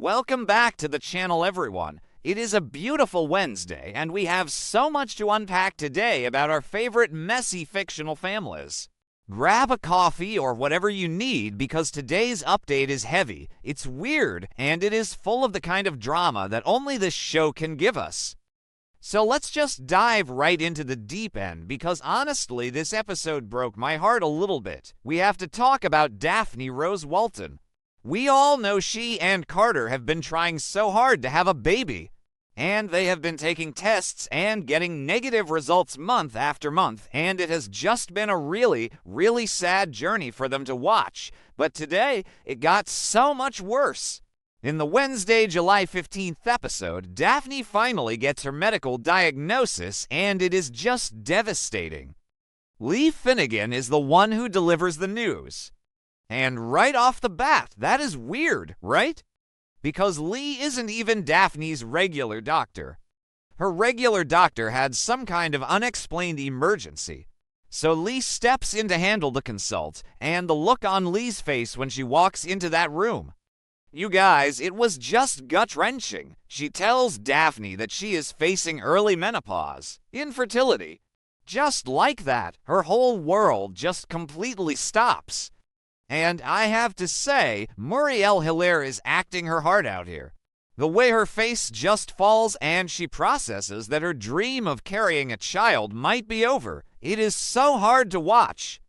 Welcome back to the channel, everyone. It is a beautiful Wednesday, and we have so much to unpack today about our favorite messy fictional families. Grab a coffee or whatever you need because today's update is heavy, it's weird, and it is full of the kind of drama that only this show can give us. So let's just dive right into the deep end because honestly, this episode broke my heart a little bit. We have to talk about Daphne Rose Walton. We all know she and Carter have been trying so hard to have a baby, and they have been taking tests and getting negative results month after month, and it has just been a really, really sad journey for them to watch. But today, it got so much worse. In the Wednesday, July 15th episode, Daphne finally gets her medical diagnosis, and it is just devastating. Lee Finnegan is the one who delivers the news. And right off the bat, that is weird, right? Because Lee isn't even Daphne's regular doctor. Her regular doctor had some kind of unexplained emergency. So Lee steps in to handle the consult, and the look on Lee's face when she walks into that room. You guys, it was just gut-wrenching. She tells Daphne that she is facing early menopause, infertility. Just like that, her whole world just completely stops. And I have to say, Muriel Hilaire is acting her heart out here. The way her face just falls and she processes that her dream of carrying a child might be over. It is so hard to watch.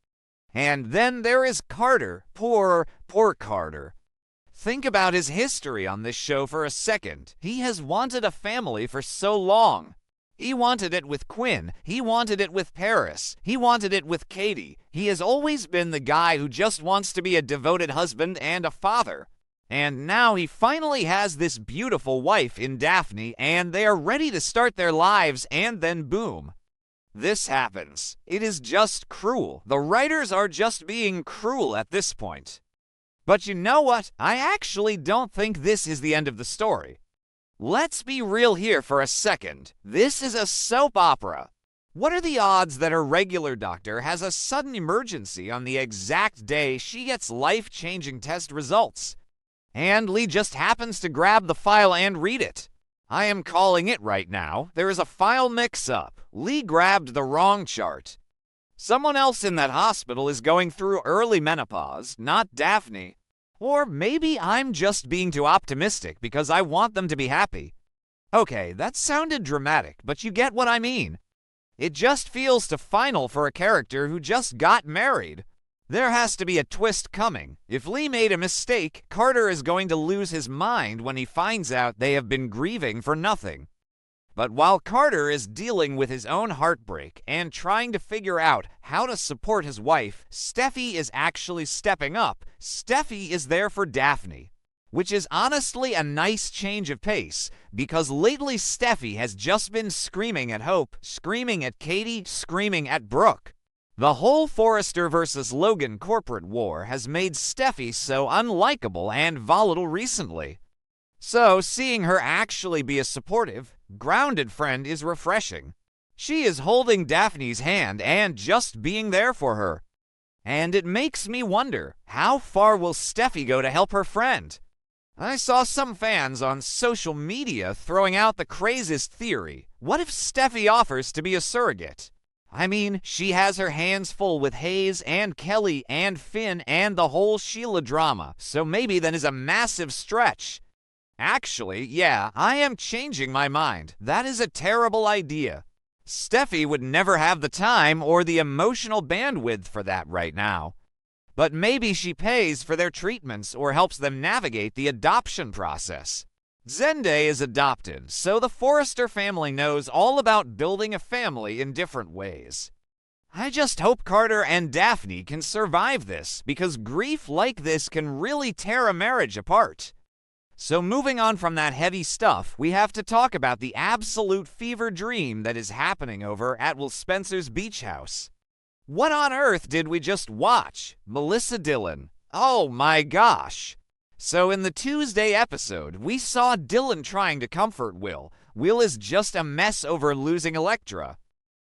And then there is Carter. Poor Carter. Think about his history on this show for a second. He has wanted a family for so long. He wanted it with Quinn. He wanted it with Paris. He wanted it with Katie. He has always been the guy who just wants to be a devoted husband and a father. And now he finally has this beautiful wife in Daphne, and they are ready to start their lives, and then boom. This happens. It is just cruel. The writers are just being cruel at this point. But you know what? I actually don't think this is the end of the story. Let's be real here for a second. This is a soap opera. What are the odds that her regular doctor has a sudden emergency on the exact day she gets life-changing test results? And Lee just happens to grab the file and read it. I am calling it right now. There is a file mix-up. Lee grabbed the wrong chart. Someone else in that hospital is going through early menopause, not Daphne. Or maybe I'm just being too optimistic because I want them to be happy. Okay, that sounded dramatic, but you get what I mean. It just feels too final for a character who just got married. There has to be a twist coming. If Lee made a mistake, Carter is going to lose his mind when he finds out they have been grieving for nothing. But while Carter is dealing with his own heartbreak and trying to figure out how to support his wife, Steffy is actually stepping up. Steffy is there for Daphne, which is honestly a nice change of pace because lately Steffy has just been screaming at Hope, screaming at Katie, screaming at Brooke. The whole Forrester versus Logan corporate war has made Steffy so unlikable and volatile recently. So seeing her actually be a supportive, grounded friend is refreshing. She is holding Daphne's hand and just being there for her. And it makes me wonder, how far will Steffy go to help her friend? I saw some fans on social media throwing out the craziest theory. What if Steffy offers to be a surrogate? I mean, she has her hands full with Hayes and Kelly and Finn and the whole Sheila drama, so maybe that is a massive stretch. Actually, yeah, I am changing my mind. That is a terrible idea. Steffy would never have the time or the emotional bandwidth for that right now. But maybe she pays for their treatments or helps them navigate the adoption process. Zende is adopted, so the Forrester family knows all about building a family in different ways. I just hope Carter and Daphne can survive this, because grief like this can really tear a marriage apart. So moving on from that heavy stuff, we have to talk about the absolute fever dream that is happening over at Will Spencer's beach house. What on earth did we just watch? Melissa Dillon. Oh my gosh. So in the Tuesday episode, we saw Dylan trying to comfort Will. Will is just a mess over losing Elektra.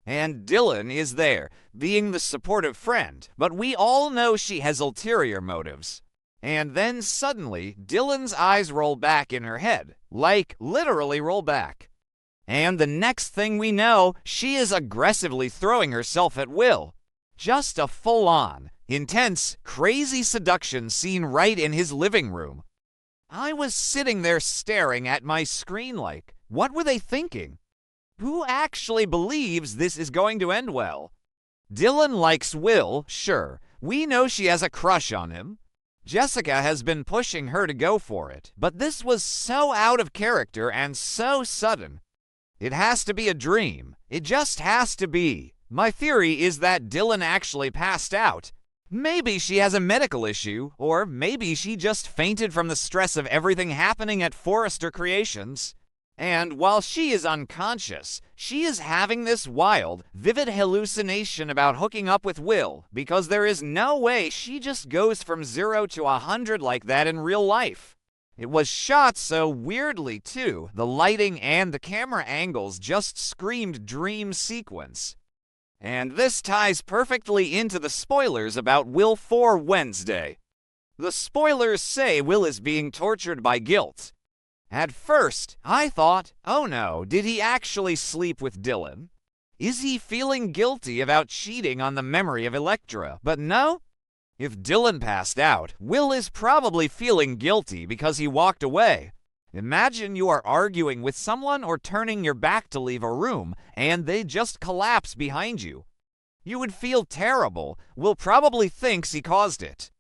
And Dylan is there, being the supportive friend, but we all know she has ulterior motives. And then suddenly, Dylan's eyes roll back in her head, like literally roll back. And the next thing we know, she is aggressively throwing herself at Will. Just a full-on, intense, crazy seduction scene right in his living room. I was sitting there staring at my screen like, what were they thinking? Who actually believes this is going to end well? Dylan likes Will, sure. We know she has a crush on him. Jessica has been pushing her to go for it, but this was so out of character and so sudden. It has to be a dream. It just has to be. My theory is that Dylan actually passed out. Maybe she has a medical issue, or maybe she just fainted from the stress of everything happening at Forrester Creations. And while she is unconscious, she is having this wild, vivid hallucination about hooking up with Will, because there is no way she just goes from 0 to 100 like that in real life. It was shot so weirdly, too. The lighting and the camera angles just screamed dream sequence. And this ties perfectly into the spoilers about Will for Wednesday. The spoilers say Will is being tortured by guilt. At first, I thought, oh no, did he actually sleep with Dylan? Is he feeling guilty about cheating on the memory of Elektra? But no. If Dylan passed out, Will is probably feeling guilty because he walked away. Imagine you are arguing with someone or turning your back to leave a room, and they just collapse behind you. You would feel terrible. Will probably thinks he caused it.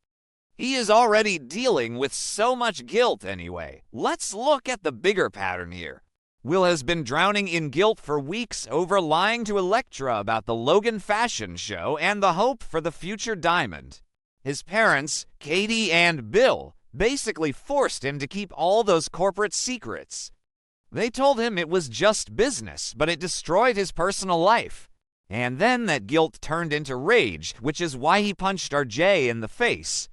He is already dealing with so much guilt anyway. Let's look at the bigger pattern here. Will has been drowning in guilt for weeks over lying to Elektra about the Logan fashion show and the hope for the future diamond. His parents, Katie and Bill, basically forced him to keep all those corporate secrets. They told him it was just business, but it destroyed his personal life. And then that guilt turned into rage, which is why he punched RJ in the face.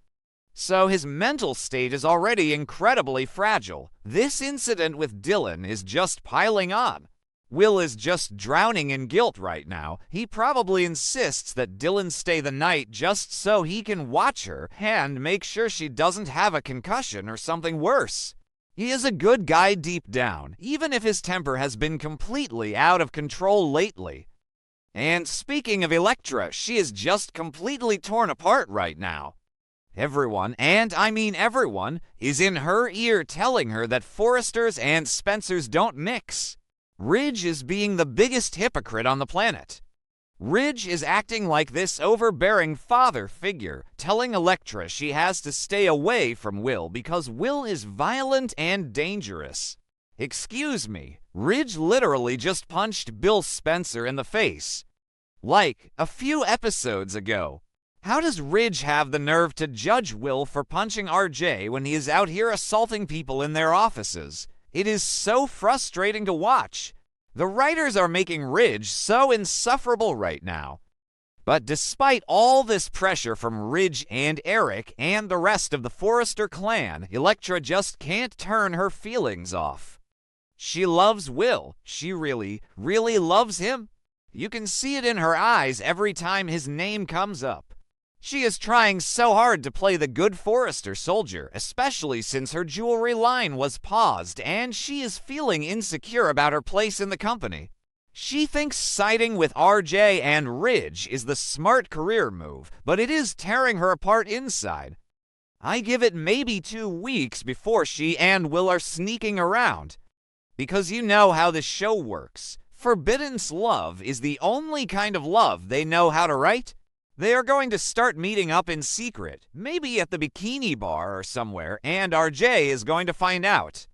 So his mental state is already incredibly fragile. This incident with Dylan is just piling on. Will is just drowning in guilt right now. He probably insists that Dylan stay the night just so he can watch her and make sure she doesn't have a concussion or something worse. He is a good guy deep down, even if his temper has been completely out of control lately. And speaking of Elektra, she is just completely torn apart right now. Everyone, and I mean everyone, is in her ear telling her that Forresters and Spencers don't mix. Ridge is being the biggest hypocrite on the planet. Ridge is acting like this overbearing father figure, telling Elektra she has to stay away from Will because Will is violent and dangerous. Excuse me, Ridge literally just punched Bill Spencer in the face. Like a few episodes ago. How does Ridge have the nerve to judge Will for punching RJ when he is out here assaulting people in their offices? It is so frustrating to watch. The writers are making Ridge so insufferable right now. But despite all this pressure from Ridge and Eric and the rest of the Forrester clan, Elektra just can't turn her feelings off. She loves Will. She really, really loves him. You can see it in her eyes every time his name comes up. She is trying so hard to play the good Forrester soldier, especially since her jewelry line was paused and she is feeling insecure about her place in the company. She thinks siding with RJ and Ridge is the smart career move, but it is tearing her apart inside. I give it maybe 2 weeks before she and Will are sneaking around. Because you know how this show works. Forbidden's love is the only kind of love they know how to write. They are going to start meeting up in secret, maybe at the bikini bar or somewhere, and RJ is going to find out.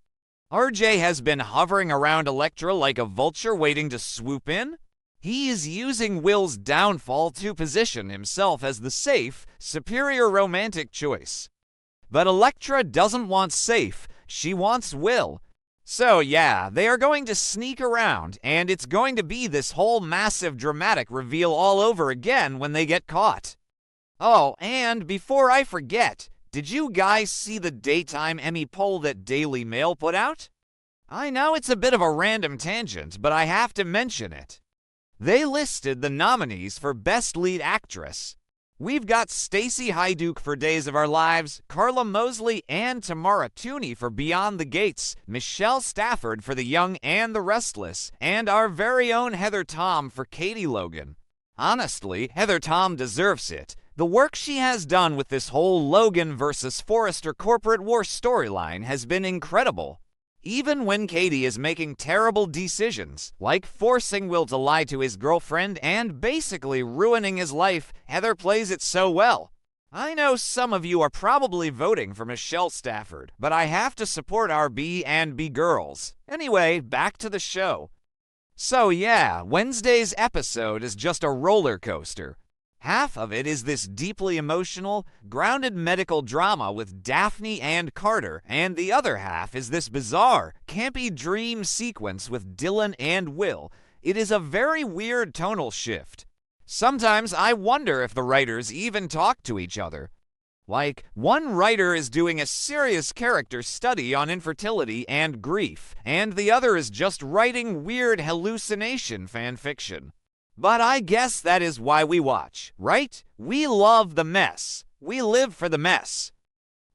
RJ has been hovering around Elektra like a vulture waiting to swoop in. He is using Will's downfall to position himself as the safe, superior romantic choice. But Elektra doesn't want safe, she wants Will. So yeah, they are going to sneak around, and it's going to be this whole massive dramatic reveal all over again when they get caught. Oh, and before I forget, did you guys see the daytime Emmy poll that Daily Mail put out? I know it's a bit of a random tangent, but I have to mention it. They listed the nominees for Best Lead Actress. We've got Stacy Hyduke for Days of Our Lives, Carla Mosley and Tamara Tooney for Beyond the Gates, Michelle Stafford for The Young and the Restless, and our very own Heather Tom for Katie Logan. Honestly, Heather Tom deserves it. The work she has done with this whole Logan versus Forrester corporate war storyline has been incredible. Even when Katie is making terrible decisions, like forcing Will to lie to his girlfriend and basically ruining his life, Heather plays it so well. I know some of you are probably voting for Michelle Stafford, but I have to support our B and B girls. Anyway, back to the show. So yeah, Wednesday's episode is just a roller coaster. Half of it is this deeply emotional, grounded medical drama with Daphne and Carter, and the other half is this bizarre, campy dream sequence with Dylan and Will. It is a very weird tonal shift. Sometimes I wonder if the writers even talk to each other. Like, one writer is doing a serious character study on infertility and grief, and the other is just writing weird hallucination fanfiction. But I guess that is why we watch, right? We love the mess. We live for the mess.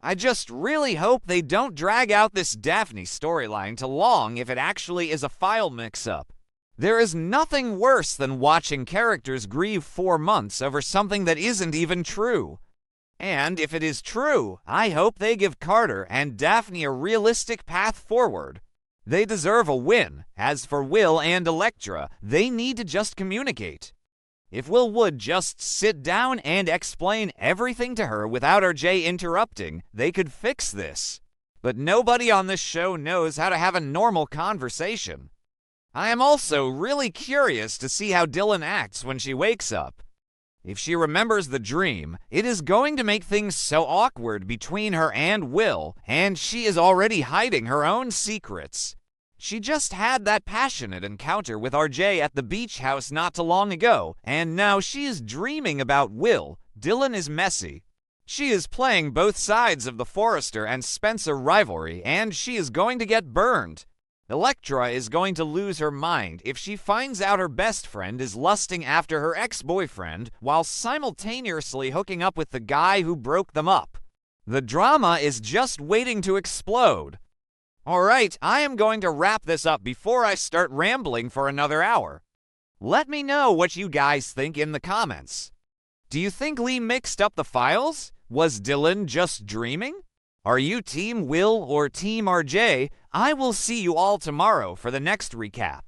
I just really hope they don't drag out this Daphne storyline too long if it actually is a file mix-up. There is nothing worse than watching characters grieve 4 months over something that isn't even true. And if it is true, I hope they give Carter and Daphne a realistic path forward. They deserve a win. As for Will and Elektra, they need to just communicate. If Will would just sit down and explain everything to her without RJ interrupting, they could fix this. But nobody on this show knows how to have a normal conversation. I am also really curious to see how Dylan acts when she wakes up. If she remembers the dream, it is going to make things so awkward between her and Will, and she is already hiding her own secrets. She just had that passionate encounter with RJ at the beach house not too long ago, and now she is dreaming about Will. Dylan is messy. She is playing both sides of the Forrester and Spencer rivalry, and she is going to get burned. Elektra is going to lose her mind if she finds out her best friend is lusting after her ex-boyfriend while simultaneously hooking up with the guy who broke them up. The drama is just waiting to explode. Alright, I am going to wrap this up before I start rambling for another hour. Let me know what you guys think in the comments. Do you think Lee mixed up the files? Was Dylan just dreaming? Are you Team Will or Team RJ? I will see you all tomorrow for the next recap.